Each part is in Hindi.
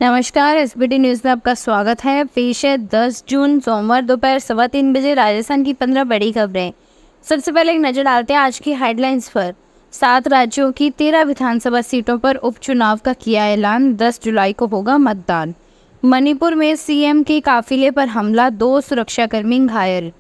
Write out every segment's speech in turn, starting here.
नमस्कार, एसबीटी न्यूज़ में आपका स्वागत है। पेश है 10 जून सोमवार दोपहर 3:15 बजे राजस्थान की 15 बड़ी खबरें। सबसे पहले एक नजर डालते हैं आज की हेडलाइंस पर। 7 राज्यों की 13 विधानसभा सीटों पर उपचुनाव का किया ऐलान, 10 जुलाई को होगा मतदान। मणिपुर में सीएम के काफिले पर हमला, 2 सुरक्षाकर्मी घायल।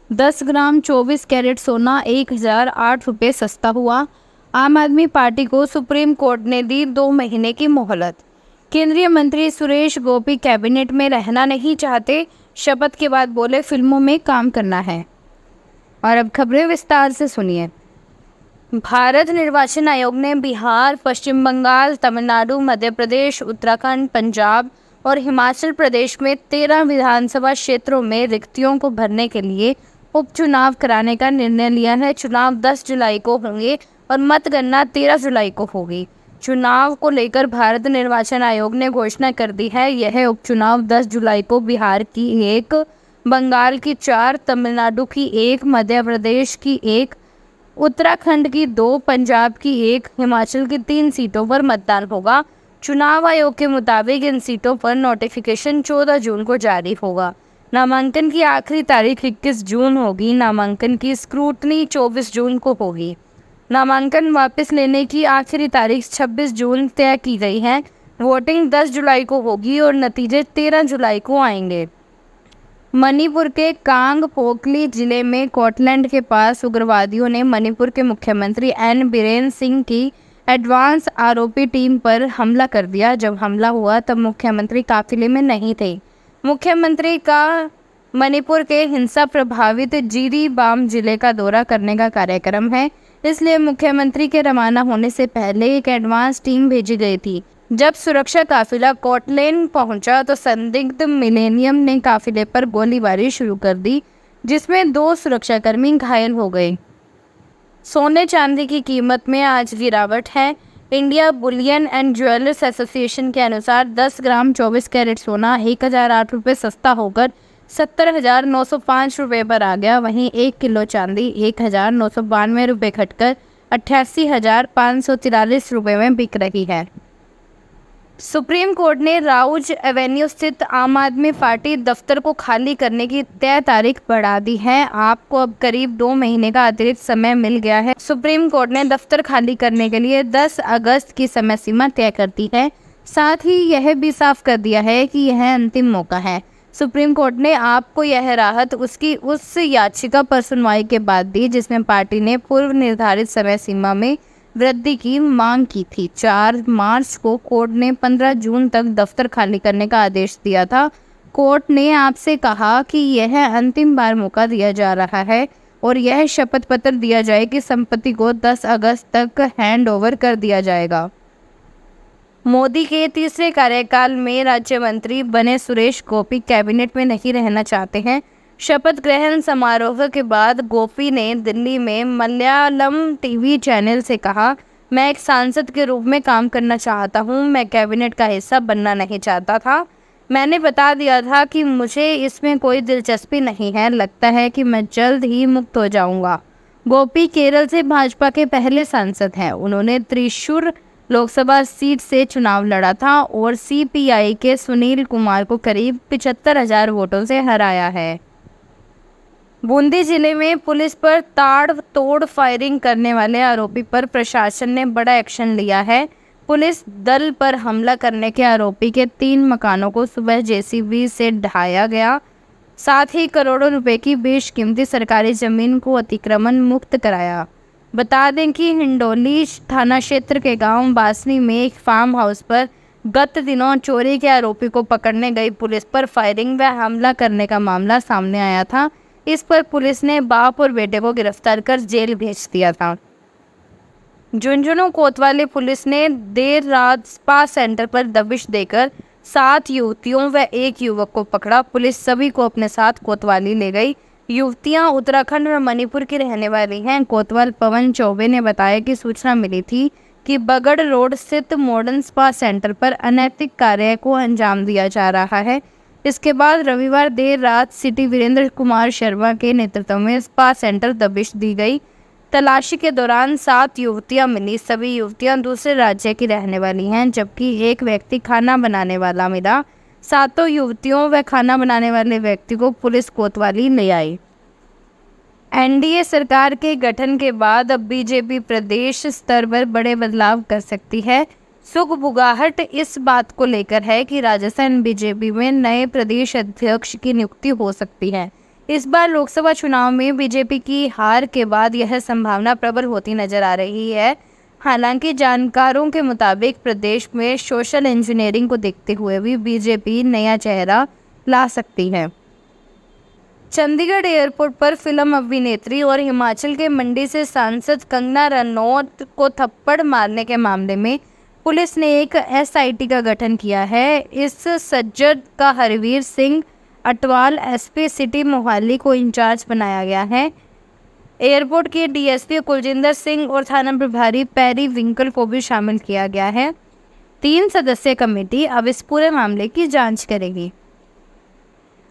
10 ग्राम 24 कैरेट सोना 1008 रुपये सस्ता हुआ। आम आदमी पार्टी को सुप्रीम कोर्ट ने दी 2 महीने की मोहलत। केंद्रीय मंत्री सुरेश गोपी कैबिनेट में रहना नहीं चाहते, शपथ के बाद बोले फिल्मों में काम करना है। और अब खबरें विस्तार से सुनिए। भारत निर्वाचन आयोग ने बिहार, पश्चिम बंगाल, तमिलनाडु, मध्य प्रदेश, उत्तराखंड, पंजाब और हिमाचल प्रदेश में 13 विधानसभा क्षेत्रों में रिक्तियों को भरने के लिए उपचुनाव कराने का निर्णय लिया है। चुनाव 10 जुलाई को होंगे और मतगणना 13 जुलाई को होगी। चुनाव को लेकर भारत निर्वाचन आयोग ने घोषणा कर दी है। यह उपचुनाव 10 जुलाई को बिहार की 1, बंगाल की 4, तमिलनाडु की 1, मध्य प्रदेश की 1, उत्तराखंड की 2, पंजाब की 1, हिमाचल की 3 सीटों पर मतदान होगा। चुनाव आयोग के मुताबिक इन सीटों पर नोटिफिकेशन 14 जून को जारी होगा। नामांकन की आखिरी तारीख 21 जून होगी। नामांकन की स्क्रूटनी 24 जून को होगी। नामांकन वापस लेने की आखिरी तारीख 26 जून तय की गई है। वोटिंग 10 जुलाई को होगी और नतीजे 13 जुलाई को आएंगे। मणिपुर के कांग पोकली जिले में कोटलैंड के पास उग्रवादियों ने मणिपुर के मुख्यमंत्री एन बीरेन सिंह की एडवांस आरोपी टीम पर हमला कर दिया। जब हमला हुआ तब मुख्यमंत्री काफिले में नहीं थे। मुख्यमंत्री का मणिपुर के हिंसा प्रभावित जिरीबाम जिले का दौरा करने का कार्यक्रम है, इसलिए मुख्यमंत्री के रवाना होने से पहले एक एडवांस टीम भेजी गई थी। जब सुरक्षा काफिला कोटलैंड पहुंचा तो संदिग्ध मिलेनियम ने काफिले पर गोलीबारी शुरू कर दी, जिसमें 2 सुरक्षाकर्मी घायल हो गए। सोने चांदी की कीमत में आज गिरावट है। India Boolean and jewellers association के अनुसार 10 ग्राम 24 कैरेट सोना 1008 रुपये सस्ता होकर 70,905 रुपये पर आ गया। वहीं 1 किलो चांदी 1,992 रुपये घटकर 88,543 रुपये में बिक रही है। सुप्रीम कोर्ट ने राउज एवेन्यू स्थित आम आदमी पार्टी दफ्तर को खाली करने की तय तारीख बढ़ा दी है। आपको अब करीब 2 महीने का अतिरिक्त समय मिल गया है। सुप्रीम कोर्ट ने दफ्तर खाली करने के लिए 10 अगस्त की समय सीमा तय कर दी है। साथ ही यह भी साफ कर दिया है कि यह अंतिम मौका है। सुप्रीम कोर्ट ने आपको यह राहत उसकी उस याचिका पर सुनवाई के बाद दी जिसमें पार्टी ने पूर्व निर्धारित समय सीमा में वृद्धि की मांग की थी। 4 मार्च को कोर्ट ने 15 जून तक दफ्तर खाली करने का आदेश दिया था। कोर्ट ने आपसे कहा कि यह अंतिम बार मौका दिया जा रहा है और यह शपथ पत्र दिया जाए कि संपत्ति को 10 अगस्त तक हैंड ओवर कर दिया जाएगा। मोदी के तीसरे कार्यकाल में राज्य मंत्री बने सुरेश गोपी कैबिनेट में नहीं रहना चाहते हैं। शपथ ग्रहण समारोह के बाद गोपी ने दिल्ली में मलयालम टीवी चैनल से कहा, मैं एक सांसद के रूप में काम करना चाहता हूं। मैं कैबिनेट का हिस्सा बनना नहीं चाहता था। मैंने बता दिया था कि मुझे इसमें कोई दिलचस्पी नहीं है। लगता है कि मैं जल्द ही मुक्त हो जाऊंगा। गोपी केरल से भाजपा के पहले सांसद हैं। उन्होंने त्रिशूर लोकसभा सीट से चुनाव लड़ा था और सीपीआई के सुनील कुमार को करीब 75,000 वोटों से हराया है। बूंदी जिले में पुलिस पर ताड़-तोड़ फायरिंग करने वाले आरोपी पर प्रशासन ने बड़ा एक्शन लिया है। पुलिस दल पर हमला करने के आरोपी के 3 मकानों को सुबह जेसीबी से ढाया गया। साथ ही करोड़ों रुपए की बेशकीमती सरकारी जमीन को अतिक्रमण मुक्त कराया। बता दें कि हिंडोली थाना क्षेत्र के गांव बासनी में एक फार्म हाउस पर गत दिनों चोरी के आरोपी को पकड़ने गई पुलिस पर फायरिंग व हमला करने का मामला सामने आया था। इस पर पुलिस ने बाप और बेटे को गिरफ्तार कर जेल भेज दिया था। झुंझुनू कोतवाली पुलिस ने देर रात स्पा सेंटर पर दबिश देकर 7 युवतियों व 1 युवक को पकड़ा। पुलिस सभी को अपने साथ कोतवाली ले गई। युवतियां उत्तराखंड और मणिपुर की रहने वाली हैं। कोतवाल पवन चौबे ने बताया कि सूचना मिली थी कि बगड़ रोड स्थित मॉडर्न स्पा सेंटर पर अनैतिक कार्य को अंजाम दिया जा रहा है। इसके बाद रविवार देर रात सिटी वीरेंद्र कुमार शर्मा के नेतृत्व में स्पा सेंटर दबिश दी गई। तलाशी के दौरान 7 युवतियां मिली। सभी युवतियां दूसरे राज्य की रहने वाली हैं, जबकि एक व्यक्ति खाना बनाने वाला मिला। सातों युवतियों व खाना बनाने वाले व्यक्ति को पुलिस कोतवाली ले आई। एनडीए सरकार के गठन के बाद अब बीजेपी प्रदेश स्तर पर बड़े बदलाव कर सकती है। सुगबुगाहट इस बात को लेकर है कि राजस्थान बीजेपी में नए प्रदेश अध्यक्ष की नियुक्ति हो सकती है। इस बार लोकसभा चुनाव में बीजेपी की हार के बाद यह संभावना प्रबल होती नजर आ रही है। हालांकि जानकारों के मुताबिक प्रदेश में सोशल इंजीनियरिंग को देखते हुए भी बीजेपी नया चेहरा ला सकती है। चंडीगढ़ एयरपोर्ट पर फिल्म अभिनेत्री और हिमाचल के मंडी से सांसद कंगना रनौत को थप्पड़ मारने के मामले में पुलिस ने एक एसआईटी का गठन किया है। इस सज्जद का हरवीर सिंह अटवाल एसपी सिटी मोहाली को इंचार्ज बनाया गया है। एयरपोर्ट के डीएसपी कुलजिंदर सिंह और थाना प्रभारी पैरी विंकल को भी शामिल किया गया है। 3 सदस्यीय कमेटी अब इस पूरे मामले की जांच करेगी।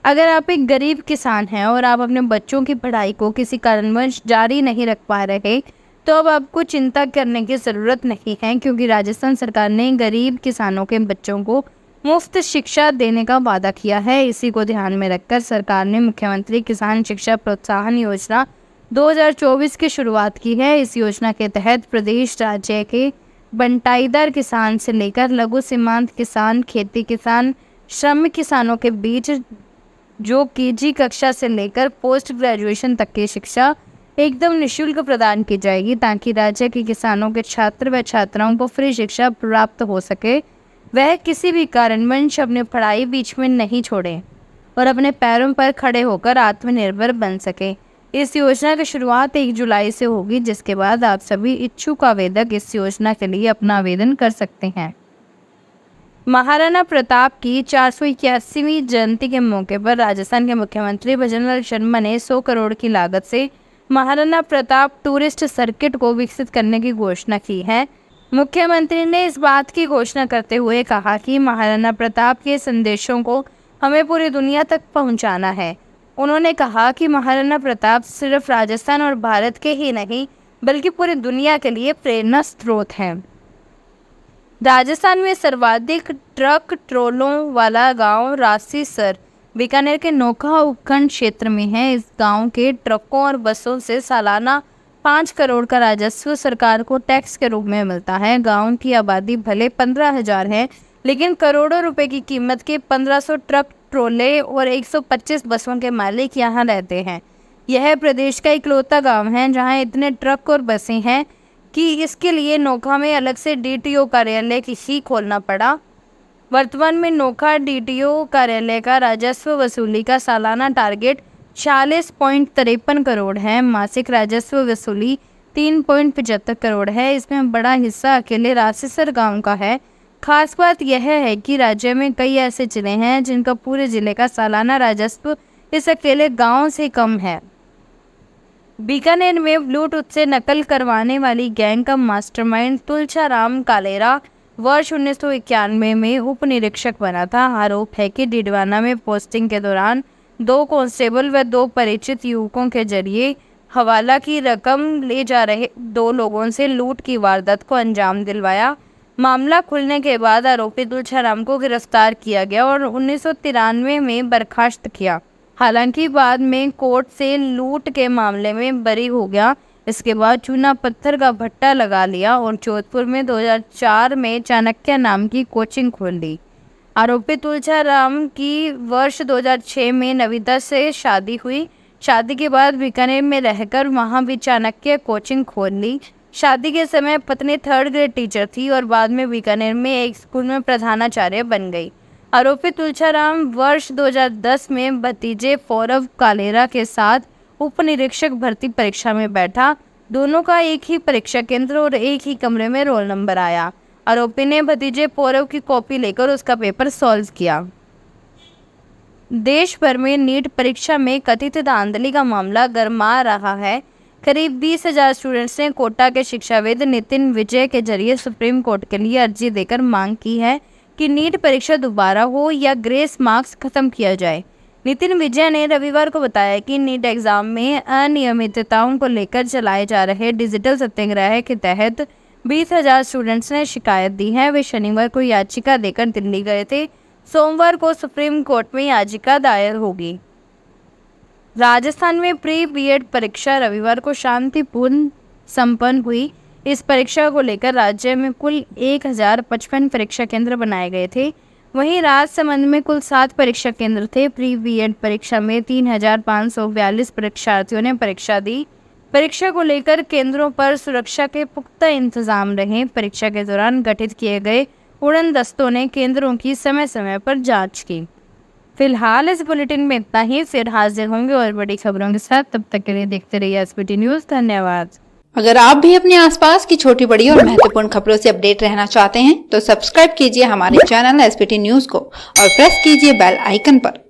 अगर आप एक गरीब किसान हैं और आप अपने बच्चों की पढ़ाई को किसी कारणवश जारी नहीं रख पा रहे, तो अब आपको चिंता करने की ज़रूरत नहीं है, क्योंकि राजस्थान सरकार ने गरीब किसानों के बच्चों को मुफ्त शिक्षा देने का वादा किया है। इसी को ध्यान में रखकर सरकार ने मुख्यमंत्री किसान शिक्षा प्रोत्साहन योजना 2024 की शुरुआत की है। इस योजना के तहत प्रदेश राज्य के बंटाईदार किसान से लेकर लघु सीमांत किसान, खेती किसान, श्रमिक किसानों के बीच जो केजी कक्षा से लेकर पोस्ट ग्रेजुएशन तक की शिक्षा एकदम निःशुल्क प्रदान की जाएगी, ताकि राज्य के किसानों के छात्र व छात्राओं को फ्री शिक्षा प्राप्त हो सके। वह किसी भी कारणवश अपनी पढ़ाई बीच में नहीं छोड़ें और अपने पैरों पर खड़े होकर आत्मनिर्भर बन सके। इस योजना की शुरुआत 1 जुलाई से होगी, जिसके बाद आप सभी इच्छुक आवेदक इस योजना के लिए अपना आवेदन कर सकते हैं। महाराणा प्रताप की 481वीं जयंती के मौके पर राजस्थान के मुख्यमंत्री भजनलाल शर्मा ने 100 करोड़ की लागत से महाराणा प्रताप टूरिस्ट सर्किट को विकसित करने की घोषणा की है। मुख्यमंत्री ने इस बात की घोषणा करते हुए कहा कि महाराणा प्रताप के संदेशों को हमें पूरी दुनिया तक पहुंचाना है। उन्होंने कहा कि महाराणा प्रताप सिर्फ राजस्थान और भारत के ही नहीं, बल्कि पूरी दुनिया के लिए प्रेरणा स्रोत हैं। राजस्थान में सर्वाधिक ट्रक ट्रोलों वाला गांव रासीसर बीकानेर के नोखा उपखंड क्षेत्र में है। इस गांव के ट्रकों और बसों से सालाना 5 करोड़ का राजस्व सरकार को टैक्स के रूप में मिलता है। गांव की आबादी भले 15,000 है, लेकिन करोड़ों रुपए की कीमत के 1500 ट्रक ट्रोले और 125 बसों के मालिक यहाँ रहते हैं। यह प्रदेश का इकलौता गाँव है जहाँ इतने ट्रक और बसें हैं कि इसके लिए नोखा में अलग से डीटीओ कार्यालय ही खोलना पड़ा। वर्तमान में नोखा डीटीओ कार्यालय का राजस्व वसूली का सालाना टारगेट 40.53 करोड़ है। मासिक राजस्व वसूली 3.75 करोड़ है। इसमें बड़ा हिस्सा अकेले रासीसर गांव का है। खास बात यह है कि राज्य में कई ऐसे जिले हैं जिनका पूरे जिले का सालाना राजस्व इस अकेले गांव से कम है। बीकानेर में ब्लूटूथ से नकल करवाने वाली गैंग का मास्टरमाइंड तुलछाराम कालेरा वर्ष 1991 में उप निरीक्षक बना था। आरोप है कि डिडवाना में पोस्टिंग के दौरान 2 कांस्टेबल व 2 परिचित युवकों के जरिए हवाला की रकम ले जा रहे 2 लोगों से लूट की वारदात को अंजाम दिलवाया। मामला खुलने के बाद आरोपी तुलछाराम को गिरफ्तार किया गया और 1993 में बर्खास्त किया। हालांकि बाद में कोर्ट से लूट के मामले में बरी हो गया। इसके बाद चूना पत्थर का भट्टा लगा लिया और जोधपुर में 2004 में चाणक्य नाम की कोचिंग खोल ली। आरोपी तुलछाराम की वर्ष 2006 में नविता से शादी हुई। शादी के बाद बीकानेर में रहकर वहां भी चाणक्य कोचिंग खोल ली। शादी के समय पत्नी 3rd ग्रेड टीचर थी और बाद में बीकानेर में एक स्कूल में प्रधानाचार्य बन गई। आरोपी तुलछाराम वर्ष 2010 में भतीजे फौरव कालेरा के साथ उप निरीक्षक भर्ती परीक्षा में बैठा। दोनों का एक ही परीक्षा केंद्र और एक ही कमरे में रोल नंबर आया। आरोपी ने भतीजे फौरव की कॉपी लेकर उसका पेपर सॉल्व किया। देश भर में नीट परीक्षा में कथित धांधली का मामला गरमा रहा है। करीब 20,000 स्टूडेंट्स ने कोटा के शिक्षाविद नितिन विजय के जरिए सुप्रीम कोर्ट के लिए अर्जी देकर मांग की है कि नीट परीक्षा दोबारा हो या ग्रेस मार्क्स खत्म किया जाए। नितिन विजय ने रविवार को बताया कि नीट एग्जाम में अनियमितताओं को लेकर चलाए जा रहे डिजिटल सत्याग्रह के तहत 20,000 स्टूडेंट्स ने शिकायत दी है। वे शनिवार को याचिका देकर दिल्ली गए थे। सोमवार को सुप्रीम कोर्ट में याचिका दायर होगी। राजस्थान में प्री बीएड परीक्षा रविवार को शांतिपूर्ण संपन्न हुई। इस परीक्षा को लेकर राज्य में कुल 1055 परीक्षा केंद्र बनाए गए थे। वहीं राजसमंद में कुल 7 परीक्षा केंद्र थे। प्री बीएड परीक्षा में 3,542 परीक्षार्थियों ने परीक्षा दी। परीक्षा को लेकर केंद्रों पर सुरक्षा के पुख्ता इंतजाम रहे। परीक्षा के दौरान गठित किए गए उड़न दस्तों ने केंद्रों की समय समय पर जांच की। फिलहाल इस बुलेटिन में इतना ही। फिर हाजिर होंगे और बड़ी खबरों के साथ। तब तक के लिए देखते रहिए एसबीटी न्यूज। धन्यवाद। अगर आप भी अपने आसपास की छोटी बड़ी और महत्वपूर्ण खबरों से अपडेट रहना चाहते हैं तो सब्सक्राइब कीजिए हमारे चैनल एसबीटी न्यूज को और प्रेस कीजिए बेल आइकन पर।